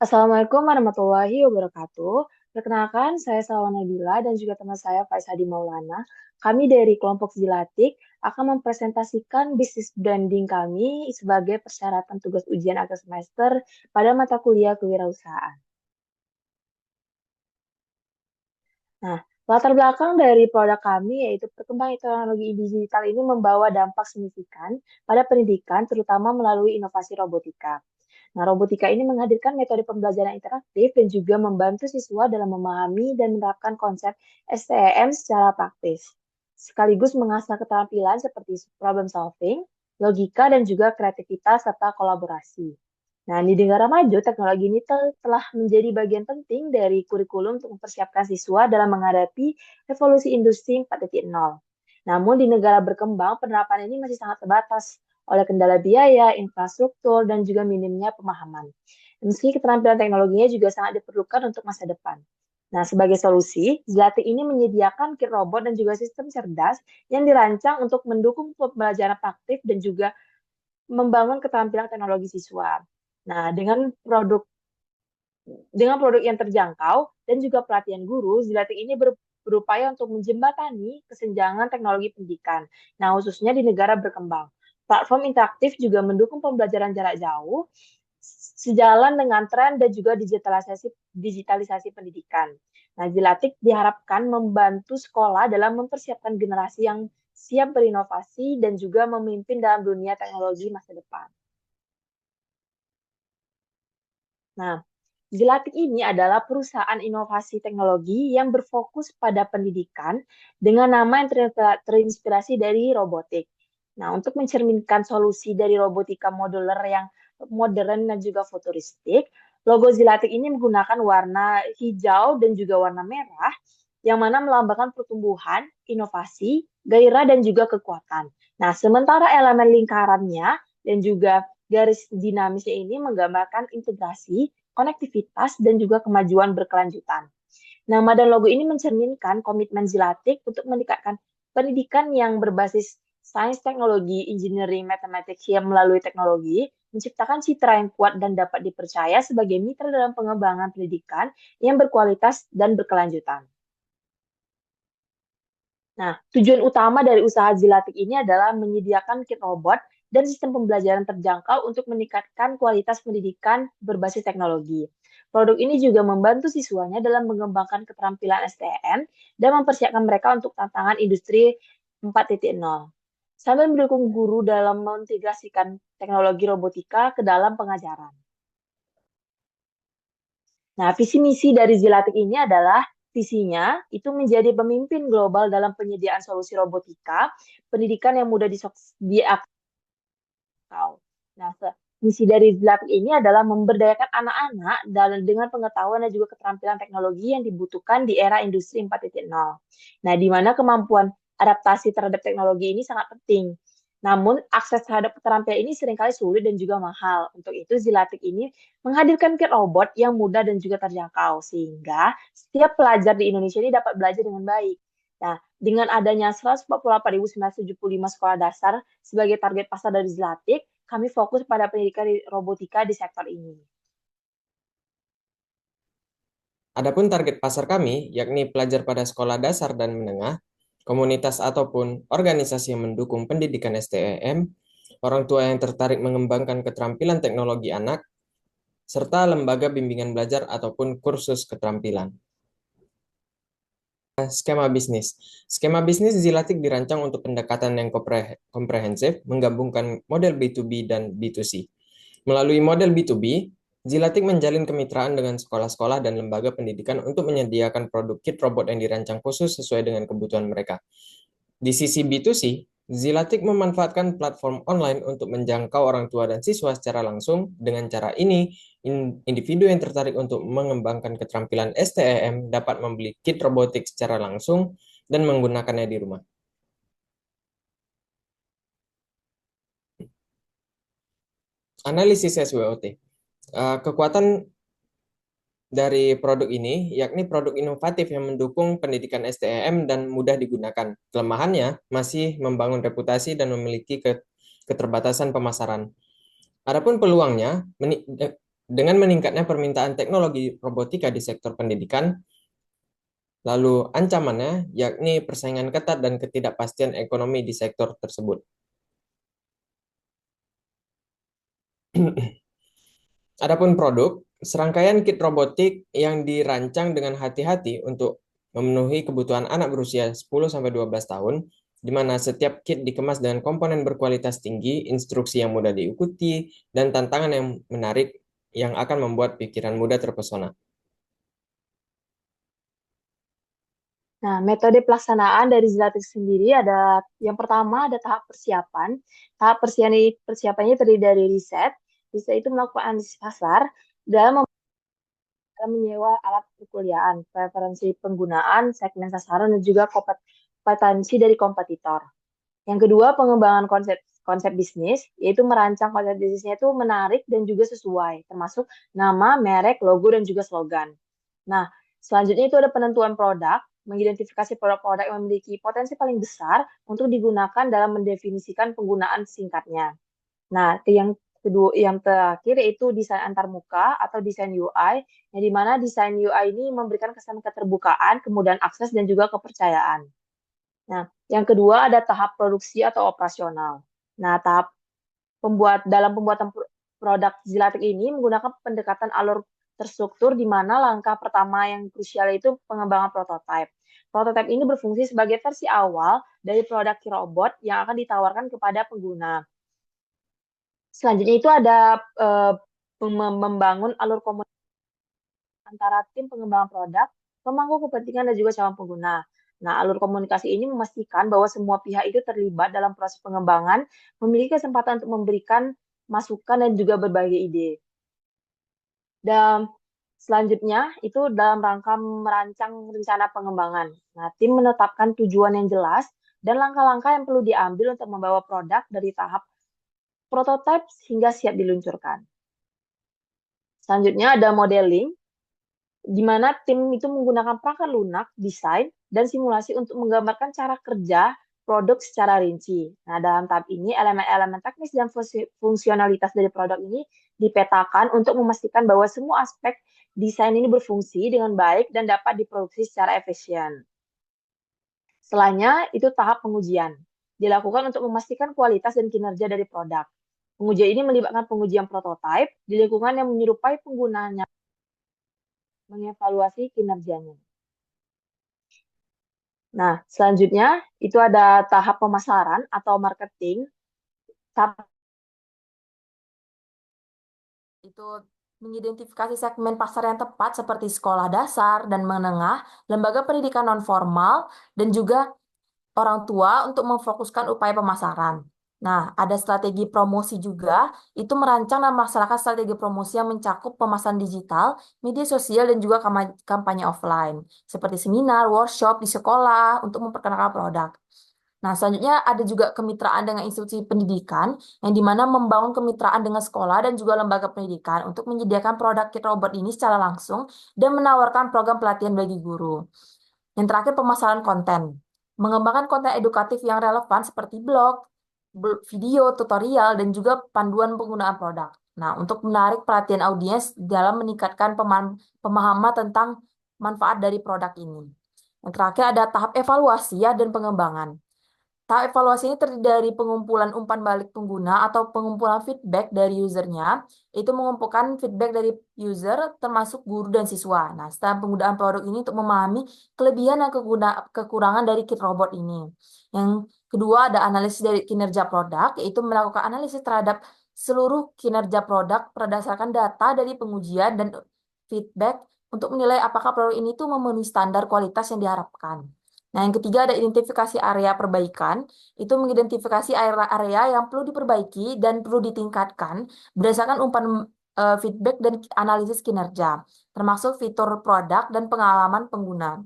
Assalamualaikum warahmatullahi wabarakatuh. Perkenalkan, saya Salwa Nabila dan juga teman saya Faiz Hadi Maulana. Kami dari kelompok Zilatik akan mempresentasikan bisnis branding kami sebagai persyaratan tugas ujian akhir semester pada mata kuliah kewirausahaan. Nah, latar belakang dari produk kami yaitu perkembangan teknologi digital ini membawa dampak signifikan pada pendidikan, terutama melalui inovasi robotika. Nah, robotika ini menghadirkan metode pembelajaran interaktif dan juga membantu siswa dalam memahami dan menerapkan konsep STEM secara praktis, sekaligus mengasah keterampilan seperti problem solving, logika, dan juga kreativitas serta kolaborasi. Nah, di negara maju, teknologi ini telah menjadi bagian penting dari kurikulum untuk mempersiapkan siswa dalam menghadapi revolusi industri 4.0. Namun, di negara berkembang, penerapan ini masih sangat terbatas oleh kendala biaya, infrastruktur, dan juga minimnya pemahaman. Meski keterampilan teknologinya juga sangat diperlukan untuk masa depan. Nah, sebagai solusi, Zlatik ini menyediakan kit robot dan juga sistem cerdas yang dirancang untuk mendukung pembelajaran praktik dan juga membangun keterampilan teknologi siswa. Nah, dengan produk yang terjangkau dan juga pelatihan guru, Zilatik ini berupaya untuk menjembatani kesenjangan teknologi pendidikan. Nah, khususnya di negara berkembang. Platform interaktif juga mendukung pembelajaran jarak jauh sejalan dengan tren dan juga digitalisasi pendidikan. Nah, Zilatik diharapkan membantu sekolah dalam mempersiapkan generasi yang siap berinovasi dan juga memimpin dalam dunia teknologi masa depan. Nah, Zilatik ini adalah perusahaan inovasi teknologi yang berfokus pada pendidikan dengan nama yang terinspirasi dari robotik. Nah, untuk mencerminkan solusi dari robotika modular yang modern dan juga futuristik, logo Zilatik ini menggunakan warna hijau dan juga warna merah yang mana melambangkan pertumbuhan, inovasi, gairah, dan juga kekuatan. Nah, sementara elemen lingkarannya dan juga garis dinamisnya ini menggambarkan integrasi, konektivitas, dan juga kemajuan berkelanjutan. Nama dan logo ini mencerminkan komitmen Zilatik untuk meningkatkan pendidikan yang berbasis sains, teknologi, engineering, matematik yang melalui teknologi, menciptakan citra yang kuat dan dapat dipercaya sebagai mitra dalam pengembangan pendidikan yang berkualitas dan berkelanjutan. Nah, tujuan utama dari usaha Zilatik ini adalah menyediakan kit robot dan sistem pembelajaran terjangkau untuk meningkatkan kualitas pendidikan berbasis teknologi. Produk ini juga membantu siswanya dalam mengembangkan keterampilan STM dan mempersiapkan mereka untuk tantangan industri 4.0, sambil mendukung guru dalam mengintegrasikan teknologi robotika ke dalam pengajaran. Nah, visi misi dari Zilatik ini adalah visinya itu menjadi pemimpin global dalam penyediaan solusi robotika, pendidikan yang mudah diakses. Nah, misi dari Zilatik ini adalah memberdayakan anak-anak dengan pengetahuan dan juga keterampilan teknologi yang dibutuhkan di era industri 4.0. Nah, di mana kemampuan adaptasi terhadap teknologi ini sangat penting. Namun, akses terhadap keterampilan ini seringkali sulit dan juga mahal. Untuk itu, Zilatik ini menghadirkan kit robot yang mudah dan juga terjangkau, sehingga setiap pelajar di Indonesia ini dapat belajar dengan baik. Nah, dengan adanya 148.975 sekolah dasar sebagai target pasar dari Zilatik, kami fokus pada pendidikan robotika di sektor ini. Adapun target pasar kami, yakni pelajar pada sekolah dasar dan menengah, komunitas ataupun organisasi yang mendukung pendidikan STEM, orang tua yang tertarik mengembangkan keterampilan teknologi anak, serta lembaga bimbingan belajar ataupun kursus keterampilan. Skema bisnis. Skema bisnis Zilatik dirancang untuk pendekatan yang komprehensif, menggabungkan model B2B dan B2C. Melalui model B2B, Zilatik menjalin kemitraan dengan sekolah-sekolah dan lembaga pendidikan untuk menyediakan produk kit robot yang dirancang khusus sesuai dengan kebutuhan mereka. Di sisi B2C, Zilatik memanfaatkan platform online untuk menjangkau orang tua dan siswa secara langsung. Dengan cara ini, individu yang tertarik untuk mengembangkan keterampilan STEM dapat membeli kit robotik secara langsung dan menggunakannya di rumah. Analisis SWOT. Kekuatan dari produk ini, yakni produk inovatif yang mendukung pendidikan STEM dan mudah digunakan. Kelemahannya masih membangun reputasi dan memiliki keterbatasan pemasaran. Adapun peluangnya, Dengan meningkatnya permintaan teknologi robotika di sektor pendidikan, lalu ancamannya yakni persaingan ketat dan ketidakpastian ekonomi di sektor tersebut. Adapun produk, serangkaian kit robotik yang dirancang dengan hati-hati untuk memenuhi kebutuhan anak berusia 10-12 tahun, di mana setiap kit dikemas dengan komponen berkualitas tinggi, instruksi yang mudah diikuti, dan tantangan yang menarik yang akan membuat pikiran muda terpesona. Nah, metode pelaksanaan dari Zlatik sendiri ada yang pertama ada tahap persiapan. Tahap persiapannya terdiri dari riset. Riset itu melakukan analisis pasar dalam menyewa alat perkuliahan, preferensi penggunaan, segmen sasaran, dan juga kompetensi dari kompetitor. Yang kedua, pengembangan konsep konsep bisnis, yaitu merancang konsep bisnisnya itu menarik dan juga sesuai, termasuk nama, merek, logo, dan juga slogan. Nah, selanjutnya itu ada penentuan produk, mengidentifikasi produk-produk yang memiliki potensi paling besar untuk digunakan dalam mendefinisikan penggunaan singkatnya. Nah, yang kedua, yang terakhir yaitu desain antarmuka atau desain UI, yang dimana desain UI ini memberikan kesan keterbukaan, kemudahan akses, dan juga kepercayaan. Nah, yang kedua ada tahap produksi atau operasional. Nah, tahap dalam pembuatan produk Zlatik ini menggunakan pendekatan alur terstruktur di mana langkah pertama yang krusial itu pengembangan prototipe. Prototipe ini berfungsi sebagai versi awal dari produk robot yang akan ditawarkan kepada pengguna. Selanjutnya itu ada membangun alur komunikasi antara tim pengembangan produk, pemangku kepentingan, dan juga calon pengguna. Nah, alur komunikasi ini memastikan bahwa semua pihak itu terlibat dalam proses pengembangan, memiliki kesempatan untuk memberikan masukan dan juga berbagai ide. Dan selanjutnya itu dalam rangka merancang rencana pengembangan. Nah, tim menetapkan tujuan yang jelas dan langkah-langkah yang perlu diambil untuk membawa produk dari tahap prototipe hingga siap diluncurkan. Selanjutnya ada modeling, di mana tim itu menggunakan perangkat lunak, desain, dan simulasi untuk menggambarkan cara kerja produk secara rinci. Nah, dalam tahap ini, elemen-elemen teknis dan fungsionalitas dari produk ini dipetakan untuk memastikan bahwa semua aspek desain ini berfungsi dengan baik dan dapat diproduksi secara efisien. Setelahnya, itu tahap pengujian. Dilakukan untuk memastikan kualitas dan kinerja dari produk. Pengujian ini melibatkan pengujian prototipe di lingkungan yang menyerupai penggunanya, mengevaluasi kinerjanya. Nah, selanjutnya itu ada tahap pemasaran atau marketing. Tahap itu mengidentifikasi segmen pasar yang tepat seperti sekolah dasar dan menengah, lembaga pendidikan non-formal, dan juga orang tua untuk memfokuskan upaya pemasaran. Nah, ada strategi promosi juga, itu merancang dan melaksanakan strategi promosi yang mencakup pemasaran digital, media sosial, dan juga kampanye offline, seperti seminar, workshop di sekolah untuk memperkenalkan produk. Nah, selanjutnya ada juga kemitraan dengan institusi pendidikan, yang dimana membangun kemitraan dengan sekolah dan juga lembaga pendidikan untuk menyediakan produk kit robot ini secara langsung dan menawarkan program pelatihan bagi guru. Yang terakhir, pemasaran konten. Mengembangkan konten edukatif yang relevan seperti blog, video, tutorial, dan juga panduan penggunaan produk. Nah, untuk menarik perhatian audiens dalam meningkatkan pemahaman tentang manfaat dari produk ini. Yang terakhir ada tahap evaluasi ya dan pengembangan. Tahap evaluasi ini terdiri dari pengumpulan umpan balik pengguna atau pengumpulan feedback dari usernya. Itu mengumpulkan feedback dari user termasuk guru dan siswa. Nah, setelah penggunaan produk ini untuk memahami kelebihan dan kekurangan dari kit robot ini. Yang kedua ada analisis dari kinerja produk, yaitu melakukan analisis terhadap seluruh kinerja produk berdasarkan data dari pengujian dan feedback untuk menilai apakah produk ini tuh memenuhi standar kualitas yang diharapkan. Nah, yang ketiga ada identifikasi area perbaikan, itu mengidentifikasi area-area yang perlu diperbaiki dan perlu ditingkatkan berdasarkan umpan feedback dan analisis kinerja, termasuk fitur produk dan pengalaman pengguna.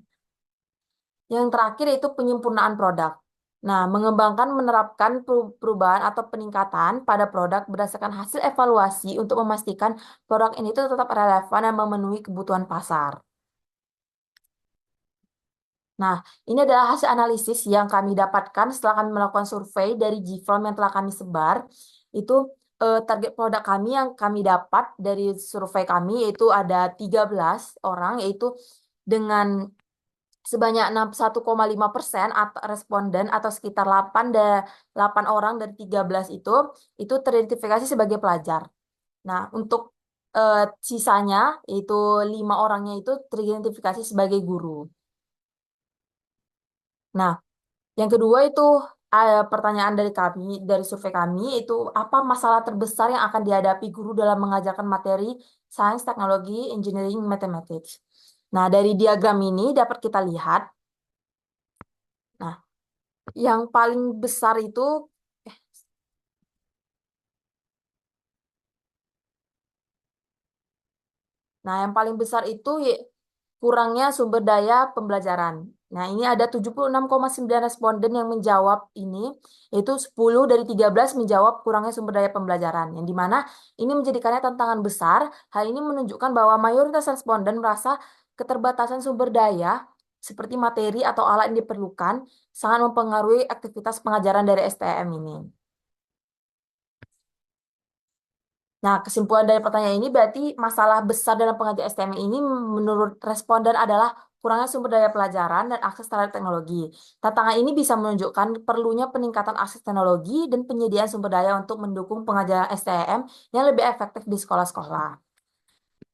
Yang terakhir itu penyempurnaan produk. Nah, mengembangkan menerapkan perubahan atau peningkatan pada produk berdasarkan hasil evaluasi untuk memastikan produk ini itu tetap relevan dan memenuhi kebutuhan pasar. Nah, ini adalah hasil analisis yang kami dapatkan setelah kami melakukan survei dari Gform yang telah kami sebar. Itu target produk kami yang kami dapat dari survei kami yaitu ada 13 orang, yaitu dengan sebanyak 61,5% responden atau sekitar 8 orang dari 13 itu teridentifikasi sebagai pelajar. Nah, untuk sisanya yaitu 5 orangnya itu teridentifikasi sebagai guru. Nah, yang kedua itu pertanyaan dari kami, dari survei kami, itu apa masalah terbesar yang akan dihadapi guru dalam mengajarkan materi sains, teknologi, engineering, mathematics. Nah, dari diagram ini dapat kita lihat, nah, yang paling besar itu, yang paling besar itu kurangnya sumber daya pembelajaran. Nah, ini ada 76,9 responden yang menjawab ini, yaitu 10 dari 13 menjawab kurangnya sumber daya pembelajaran. Yang dimana ini menjadikannya tantangan besar. Hal ini menunjukkan bahwa mayoritas responden merasa keterbatasan sumber daya seperti materi atau alat yang diperlukan sangat mempengaruhi aktivitas pengajaran dari STM ini. Nah, kesimpulan dari pertanyaan ini berarti masalah besar dalam pengajaran STM ini menurut responden adalah kurangnya sumber daya pelajaran dan akses terhadap teknologi. Tantangan ini bisa menunjukkan perlunya peningkatan akses teknologi dan penyediaan sumber daya untuk mendukung pengajaran STM yang lebih efektif di sekolah-sekolah.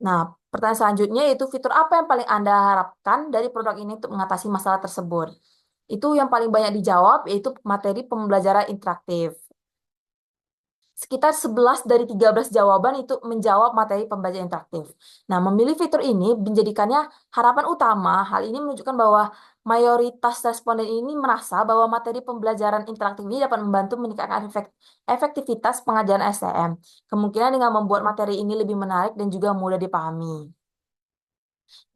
Nah, pertanyaan selanjutnya yaitu fitur apa yang paling Anda harapkan dari produk ini untuk mengatasi masalah tersebut? Itu yang paling banyak dijawab yaitu materi pembelajaran interaktif. Sekitar 11 dari 13 jawaban itu menjawab materi pembelajaran interaktif. Nah, memilih fitur ini menjadikannya harapan utama. Hal ini menunjukkan bahwa mayoritas responden ini merasa bahwa materi pembelajaran interaktif ini dapat membantu meningkatkan efektivitas pengajaran STM. Kemungkinan dengan membuat materi ini lebih menarik dan juga mudah dipahami.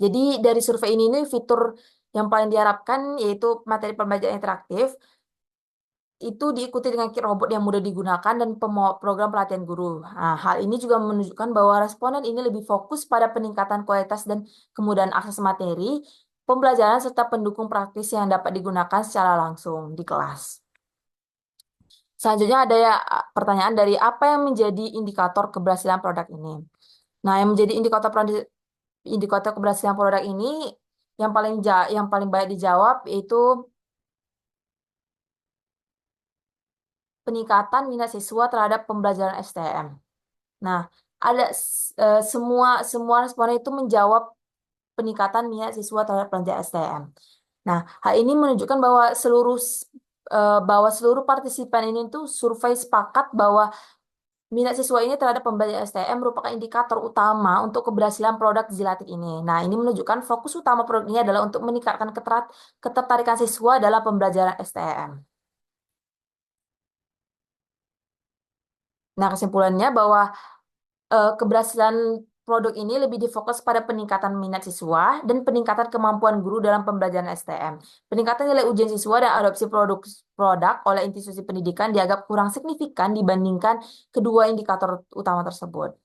Jadi dari survei ini fitur yang paling diharapkan yaitu materi pembelajaran interaktif itu diikuti dengan kit robot yang mudah digunakan dan program pelatihan guru. Nah, hal ini juga menunjukkan bahwa responden ini lebih fokus pada peningkatan kualitas dan kemudahan akses materi, pembelajaran serta pendukung praktis yang dapat digunakan secara langsung di kelas. Selanjutnya ada ya pertanyaan dari apa yang menjadi indikator keberhasilan produk ini. Nah, yang menjadi indikator keberhasilan produk ini yang paling banyak dijawab yaitu peningkatan minat siswa terhadap pembelajaran STM. Nah, ada semua semua responden itu menjawab peningkatan minat siswa terhadap pelajaran STM. Nah, hal ini menunjukkan bahwa seluruh partisipan ini tuh survei sepakat bahwa minat siswa ini terhadap pembelajaran STM merupakan indikator utama untuk keberhasilan produk Zilatik ini. Nah, ini menunjukkan fokus utama produk ini adalah untuk meningkatkan ketertarikan siswa dalam pembelajaran STM. Nah, kesimpulannya bahwa keberhasilan produk ini lebih difokus pada peningkatan minat siswa dan peningkatan kemampuan guru dalam pembelajaran STM. Peningkatan nilai ujian siswa dan adopsi produk oleh institusi pendidikan dianggap kurang signifikan dibandingkan kedua indikator utama tersebut.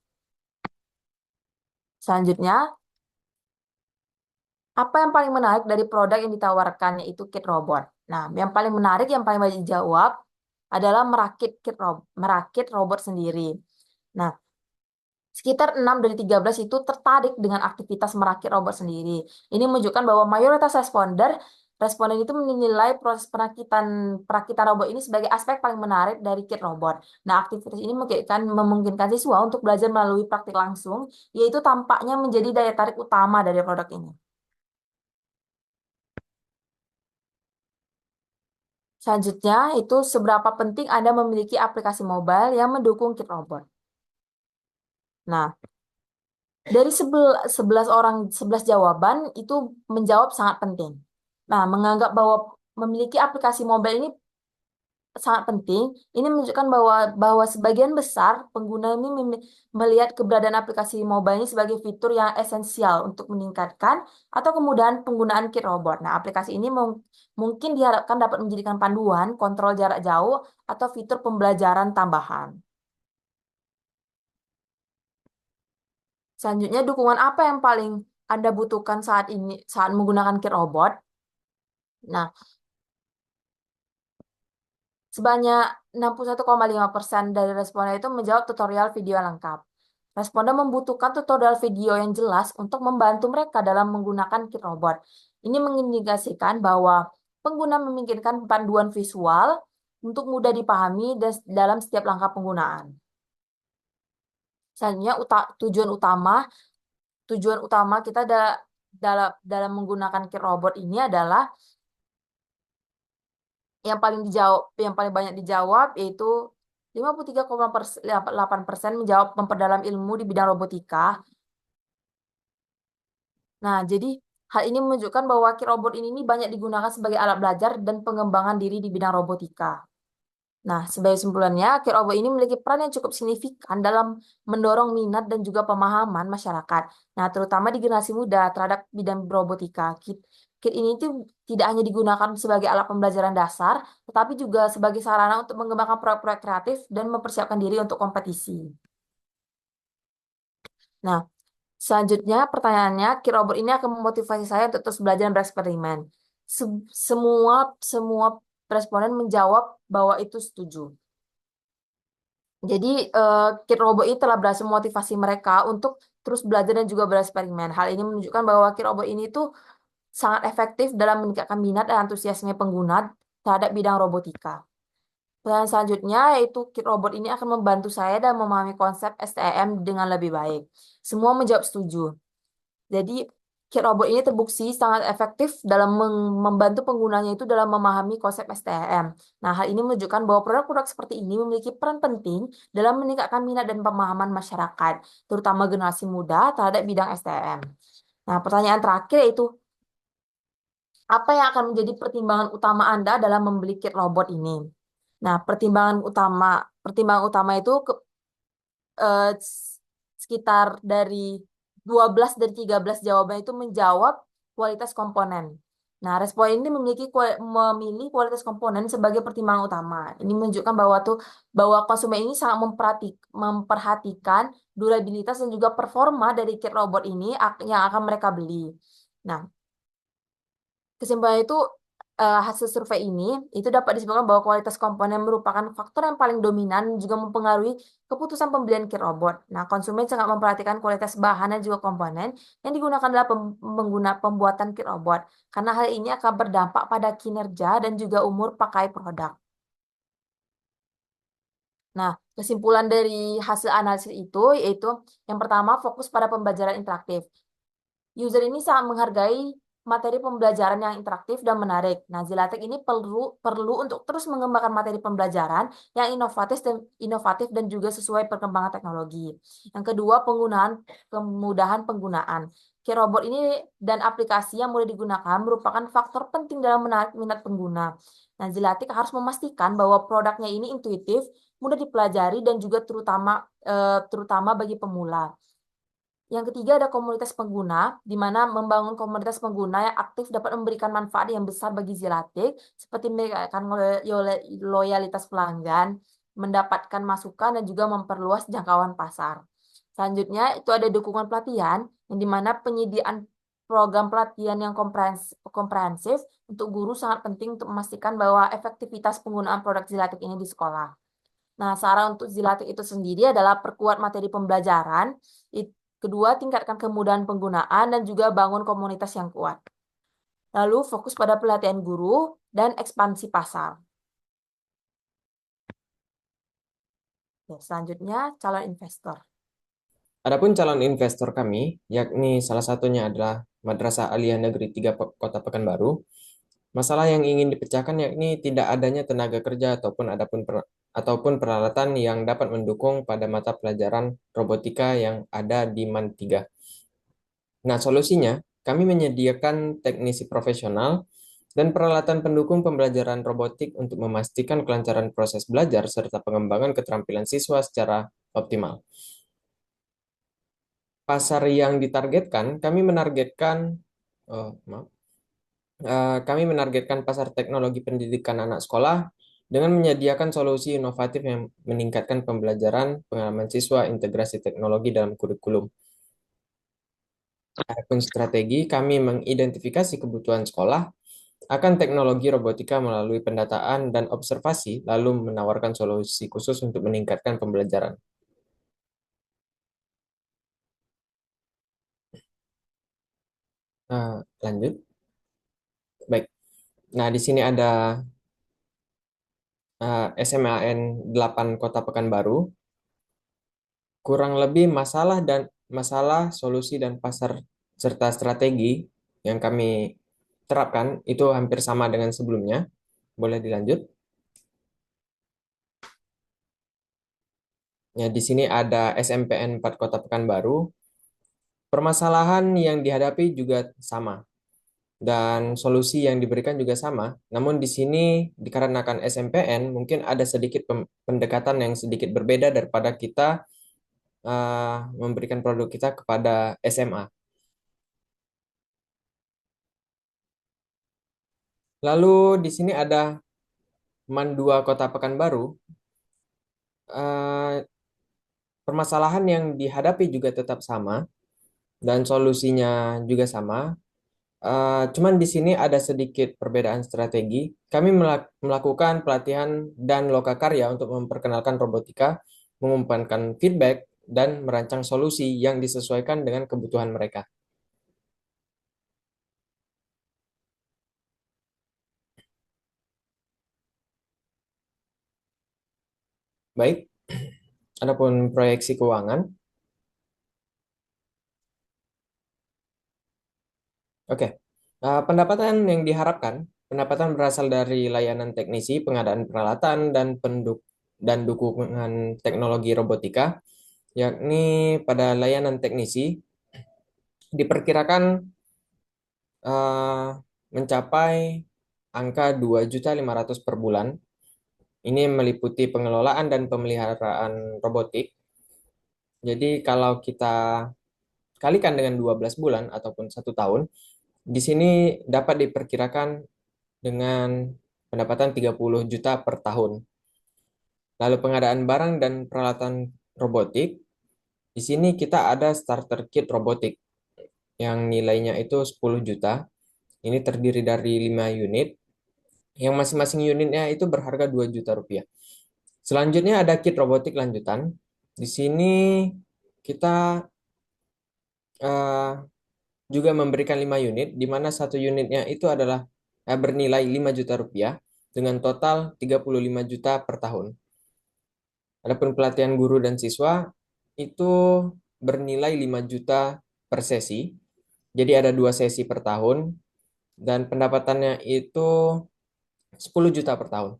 Selanjutnya, apa yang paling menarik dari produk yang ditawarkan yaitu kit robot? Nah, yang paling menarik, yang paling banyak dijawab adalah merakit robot sendiri. Nah, sekitar 6 dari 13 itu tertarik dengan aktivitas merakit robot sendiri. Ini menunjukkan bahwa mayoritas responden itu menilai proses perakitan robot ini sebagai aspek paling menarik dari kit robot. Nah, aktivitas ini memungkinkan siswa untuk belajar melalui praktik langsung, yaitu tampaknya menjadi daya tarik utama dari produk ini. Selanjutnya, itu seberapa penting Anda memiliki aplikasi mobile yang mendukung kit robot. Nah, dari 11 jawaban itu menjawab sangat penting. Nah, menganggap bahwa memiliki aplikasi mobile ini sangat penting, ini menunjukkan bahwa sebagian besar pengguna ini melihat keberadaan aplikasi mobile ini sebagai fitur yang esensial untuk meningkatkan atau kemudahan penggunaan kit robot. Nah, aplikasi ini mungkin diharapkan dapat menjadikan panduan, kontrol jarak jauh, atau fitur pembelajaran tambahan. Selanjutnya, dukungan apa yang paling Anda butuhkan saat menggunakan kit robot? Nah, sebanyak 61,5% dari responden itu menjawab tutorial video yang lengkap. Responden membutuhkan tutorial video yang jelas untuk membantu mereka dalam menggunakan kit robot. Ini mengindikasikan bahwa pengguna memikirkan panduan visual untuk mudah dipahami dalam setiap langkah penggunaan. Selanjutnya tujuan utama kita dalam menggunakan kit robot ini adalah yang paling banyak dijawab yaitu 53,8% menjawab memperdalam ilmu di bidang robotika. Nah, jadi hal ini menunjukkan bahwa kit robot ini banyak digunakan sebagai alat belajar dan pengembangan diri di bidang robotika. Nah, sebagai kesimpulannya, kit robot ini memiliki peran yang cukup signifikan dalam mendorong minat dan juga pemahaman masyarakat. Nah, terutama di generasi muda terhadap bidang robotika. Kit ini itu tidak hanya digunakan sebagai alat pembelajaran dasar, tetapi juga sebagai sarana untuk mengembangkan proyek-proyek kreatif dan mempersiapkan diri untuk kompetisi. Nah, selanjutnya pertanyaannya, kit robot ini akan memotivasi saya untuk terus belajar dan bereksperimen. Semua responden menjawab bahwa itu setuju. Jadi, kit robot ini telah berhasil memotivasi mereka untuk terus belajar dan juga bereksperimen. Hal ini menunjukkan bahwa kit robot ini tuh sangat efektif dalam meningkatkan minat dan antusiasme pengguna terhadap bidang robotika. Pertanyaan selanjutnya yaitu kit robot ini akan membantu saya dan memahami konsep STM dengan lebih baik. Semua menjawab setuju. Jadi, kit robot ini terbukti sangat efektif dalam membantu penggunanya itu dalam memahami konsep STM. Nah, hal ini menunjukkan bahwa produk-produk seperti ini memiliki peran penting dalam meningkatkan minat dan pemahaman masyarakat, terutama generasi muda terhadap bidang STM. Nah, pertanyaan terakhir yaitu, apa yang akan menjadi pertimbangan utama Anda dalam membeli kit robot ini? Nah, pertimbangan utama itu eh, sekitar dari 12 dari 13 jawaban itu menjawab kualitas komponen. Nah, respon ini memilih kualitas komponen sebagai pertimbangan utama. Ini menunjukkan bahwa konsumen ini sangat memperhatikan durabilitas dan juga performa dari kit robot ini yang akan mereka beli. Nah, kesimpulan itu hasil survei ini itu dapat disebutkan bahwa kualitas komponen merupakan faktor yang paling dominan juga mempengaruhi keputusan pembelian kit robot. Nah, konsumen sangat memperhatikan kualitas bahan dan juga komponen yang digunakan dalam pembuatan kit robot karena hal ini akan berdampak pada kinerja dan juga umur pakai produk. Nah, kesimpulan dari hasil analisis itu yaitu yang pertama fokus pada pembelajaran interaktif. User ini sangat menghargai materi pembelajaran yang interaktif dan menarik. Nah, Zilatek ini perlu untuk terus mengembangkan materi pembelajaran yang inovatif dan juga sesuai perkembangan teknologi. Yang kedua, kemudahan penggunaan. Key robot ini dan aplikasi yang mudah digunakan merupakan faktor penting dalam menarik minat pengguna. Nah, Zilatek harus memastikan bahwa produknya ini intuitif, mudah dipelajari dan juga terutama bagi pemula. Yang ketiga ada komunitas pengguna, di mana membangun komunitas pengguna yang aktif dapat memberikan manfaat yang besar bagi Zilatik, seperti meningkatkan loyalitas pelanggan, mendapatkan masukan, dan juga memperluas jangkauan pasar. Selanjutnya, itu ada dukungan pelatihan, yang di mana penyediaan program pelatihan yang komprehensif untuk guru sangat penting untuk memastikan bahwa efektivitas penggunaan produk Zilatik ini di sekolah. Nah, saran untuk Zilatik itu sendiri adalah perkuat materi pembelajaran, kedua, tingkatkan kemudahan penggunaan dan juga bangun komunitas yang kuat. Lalu fokus pada pelatihan guru dan ekspansi pasar. Selanjutnya, calon investor. Adapun calon investor kami, yakni salah satunya adalah Madrasah Aliyah Negeri 3 Kota Pekanbaru. Masalah yang ingin dipecahkan yakni tidak adanya tenaga kerja ataupun peralatan yang dapat mendukung pada mata pelajaran robotika yang ada di MAN 3. Nah, solusinya kami menyediakan teknisi profesional dan peralatan pendukung pembelajaran robotik untuk memastikan kelancaran proses belajar serta pengembangan keterampilan siswa secara optimal. Pasar yang ditargetkan, kami menargetkan pasar teknologi pendidikan anak sekolah dengan menyediakan solusi inovatif yang meningkatkan pembelajaran, pengalaman siswa, integrasi teknologi dalam kurikulum. Adapun strategi, kami mengidentifikasi kebutuhan sekolah akan teknologi robotika melalui pendataan dan observasi, lalu menawarkan solusi khusus untuk meningkatkan pembelajaran. Lanjut. Baik. Nah, di sini ada SMAN 8 Kota Pekanbaru. Kurang lebih masalah, solusi dan pasar serta strategi yang kami terapkan itu hampir sama dengan sebelumnya. Boleh dilanjut? Ya, di sini ada SMPN 4 Kota Pekanbaru. Permasalahan yang dihadapi juga sama dan solusi yang diberikan juga sama. Namun di sini dikarenakan SMPN mungkin ada sedikit pendekatan yang sedikit berbeda daripada kita memberikan produk kita kepada SMA. Lalu di sini ada MAN 2 Kota Pekanbaru. Eh, Permasalahan yang dihadapi juga tetap sama dan solusinya juga sama. Cuman di sini ada sedikit perbedaan strategi. Kami melakukan pelatihan dan lokakarya untuk memperkenalkan robotika, mengumpankan feedback, dan merancang solusi yang disesuaikan dengan kebutuhan mereka. Baik, adapun proyeksi keuangan. Oke, pendapatan berasal dari layanan teknisi, pengadaan peralatan, dan dukungan teknologi robotika, yakni pada layanan teknisi diperkirakan eh, mencapai angka 2.500.000 per bulan. Ini meliputi pengelolaan dan pemeliharaan robotik. Jadi kalau kita kalikan dengan 12 bulan ataupun 1 tahun, di sini dapat diperkirakan dengan pendapatan 30 juta per tahun. Lalu pengadaan barang dan peralatan robotik, di sini kita ada starter kit robotik yang nilainya itu 10 juta. Ini terdiri dari 5 unit, yang masing-masing unitnya itu berharga 2 juta rupiah. Selanjutnya ada kit robotik lanjutan. Di sini kita eh, juga memberikan 5 unit, di mana satu unitnya itu adalah bernilai 5 juta rupiah dengan total 35 juta per tahun. Adapun pelatihan guru dan siswa itu bernilai 5 juta per sesi. Jadi ada 2 sesi per tahun dan pendapatannya itu 10 juta per tahun.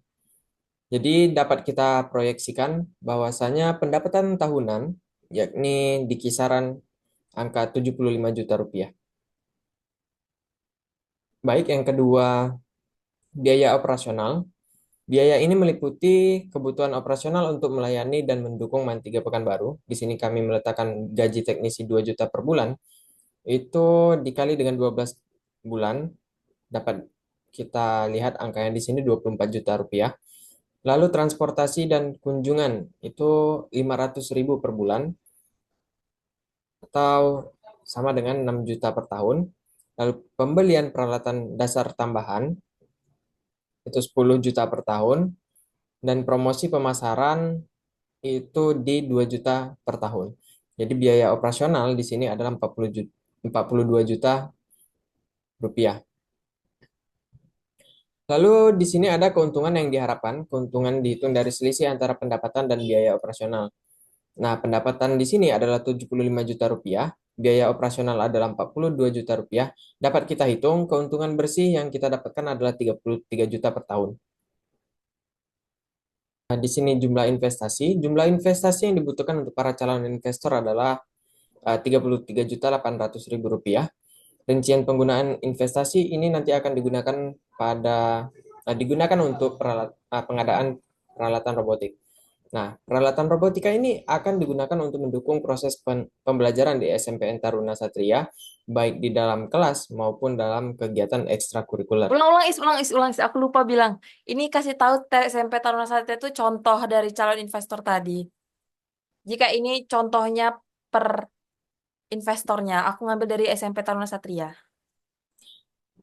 Jadi dapat kita proyeksikan bahwasanya pendapatan tahunan yakni di kisaran angka 75 juta rupiah. Baik, yang kedua, biaya operasional. Biaya ini meliputi kebutuhan operasional untuk melayani dan mendukung MAN 3 Pekanbaru. Di sini kami meletakkan gaji teknisi 2 juta per bulan. Itu dikali dengan 12 bulan, dapat kita lihat angkanya di sini 24 juta rupiah. Lalu transportasi dan kunjungan itu 500.000 per bulan atau sama dengan 6 juta per tahun. Lalu pembelian peralatan dasar tambahan itu 10 juta per tahun dan promosi pemasaran itu di 2 juta per tahun. Jadi biaya operasional di sini adalah 42 juta rupiah. Lalu di sini ada keuntungan yang diharapkan, keuntungan dihitung dari selisih antara pendapatan dan biaya operasional. Nah, pendapatan di sini adalah 75 juta rupiah, biaya operasional adalah 42 juta rupiah. Dapat kita hitung, keuntungan bersih yang kita dapatkan adalah 33 juta per tahun. Nah, di sini jumlah investasi. Jumlah investasi yang dibutuhkan untuk para calon investor adalah 33.800.000 rupiah. Rincian penggunaan investasi ini nanti akan digunakan untuk pengadaan peralatan robotik. Nah, peralatan robotika ini akan digunakan untuk mendukung proses pembelajaran di SMPN Taruna Satria, baik di dalam kelas maupun dalam kegiatan ekstrakurikuler. Ulang, Is. Aku lupa bilang. Ini kasih tahu SMP Taruna Satria itu contoh dari calon investor tadi. Jika ini contohnya per investornya, aku ngambil dari SMP Taruna Satria.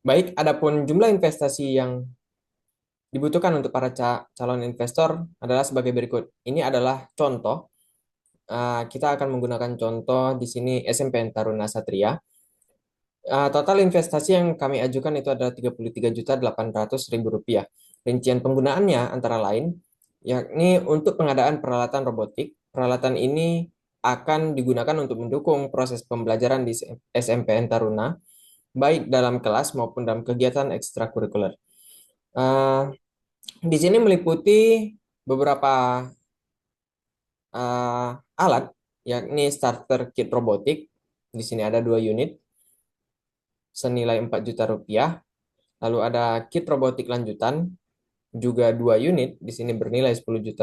Baik, adapun jumlah investasi yang dibutuhkan untuk para calon investor adalah sebagai berikut. Ini adalah contoh. Kita akan menggunakan contoh di sini SMPN Taruna Satria. Total investasi yang kami ajukan itu adalah Rp33.800.000. Rincian penggunaannya antara lain, yakni untuk pengadaan peralatan robotik. Peralatan ini akan digunakan untuk mendukung proses pembelajaran di SMPN Taruna, baik dalam kelas maupun dalam kegiatan ekstrakurikuler. Eh, di sini meliputi beberapa alat, yakni starter kit robotik. Di sini ada 2 unit senilai Rp4 juta. Lalu ada kit robotik lanjutan juga 2 unit, di sini bernilai Rp10 juta.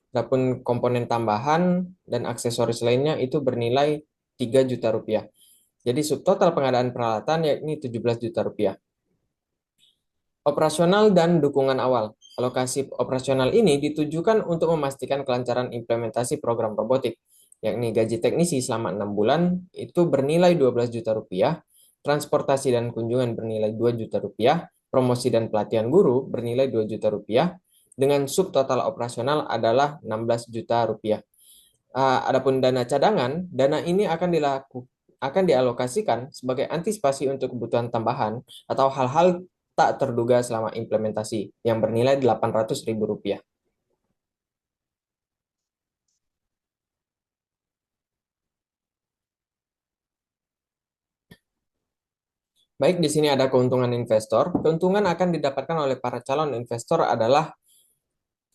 Adapun komponen tambahan dan aksesoris lainnya itu bernilai Rp3 juta. Jadi subtotal pengadaan peralatan yakni Rp17 juta. Operasional dan dukungan awal. Alokasi operasional ini ditujukan untuk memastikan kelancaran implementasi program robotik, yakni gaji teknisi selama 6 bulan itu bernilai Rp12 juta, transportasi dan kunjungan bernilai Rp2 juta, promosi dan pelatihan guru bernilai Rp2 juta, dengan subtotal operasional adalah Rp16 juta. Adapun dana cadangan, dana ini akan dialokasikan sebagai antisipasi untuk kebutuhan tambahan atau hal-hal tak terduga selama implementasi yang bernilai Rp800.000. Baik, di sini ada keuntungan investor. Keuntungan akan didapatkan oleh para calon investor adalah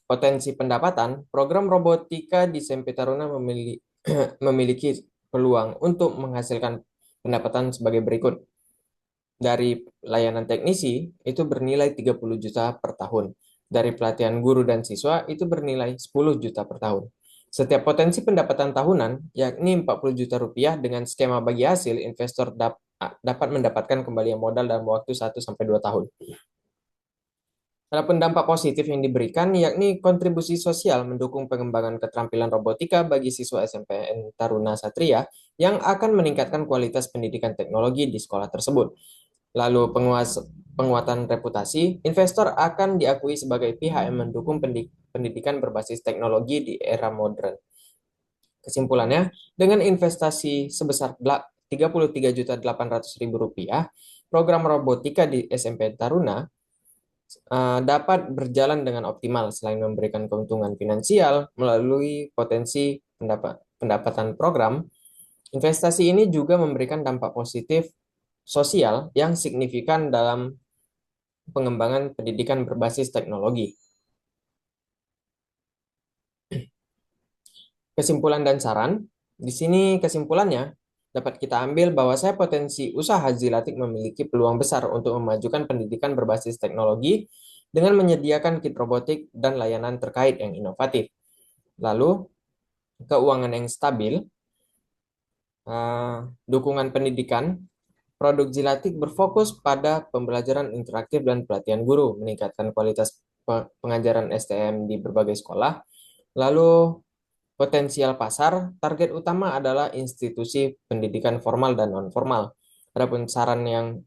potensi pendapatan. Program robotika di SMP Taruna memiliki peluang untuk menghasilkan pendapatan sebagai berikut. Dari layanan teknisi itu bernilai 30 juta per tahun. Dari pelatihan guru dan siswa itu bernilai 10 juta per tahun. Setiap potensi pendapatan tahunan, yakni Rp40 juta dengan skema bagi hasil, investor dapat mendapatkan kembalian modal dalam waktu 1-2 tahun. Adapun dampak positif yang diberikan, yakni kontribusi sosial mendukung pengembangan keterampilan robotika bagi siswa SMPN Taruna Satria yang akan meningkatkan kualitas pendidikan teknologi di sekolah tersebut. Lalu penguatan reputasi, investor akan diakui sebagai pihak yang mendukung pendidikan berbasis teknologi di era modern. Kesimpulannya, dengan investasi sebesar Rp33.800.000, program robotika di SMP Taruna dapat berjalan dengan optimal selain memberikan keuntungan finansial melalui potensi pendapatan program. Investasi ini juga memberikan dampak positif sosial yang signifikan dalam pengembangan pendidikan berbasis teknologi. Kesimpulan dan saran, di sini kesimpulannya dapat kita ambil bahwa saya potensi usaha Zilatik memiliki peluang besar untuk memajukan pendidikan berbasis teknologi dengan menyediakan kit robotik dan layanan terkait yang inovatif. Lalu, keuangan yang stabil, dukungan pendidikan, produk Zilatik berfokus pada pembelajaran interaktif dan pelatihan guru, meningkatkan kualitas pengajaran STM di berbagai sekolah. Lalu, potensial pasar, target utama adalah institusi pendidikan formal dan non-formal. Adapun saran yang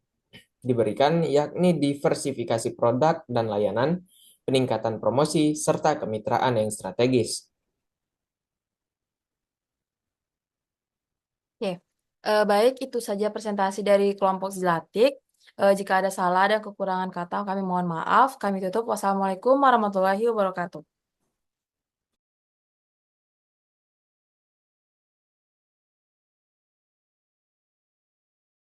diberikan yakni diversifikasi produk dan layanan, peningkatan promosi, serta kemitraan yang strategis. Oke, baik itu saja presentasi dari kelompok Zilatik. Jika ada salah dan kekurangan kata, kami mohon maaf. Kami tutup. Wassalamualaikum warahmatullahi wabarakatuh.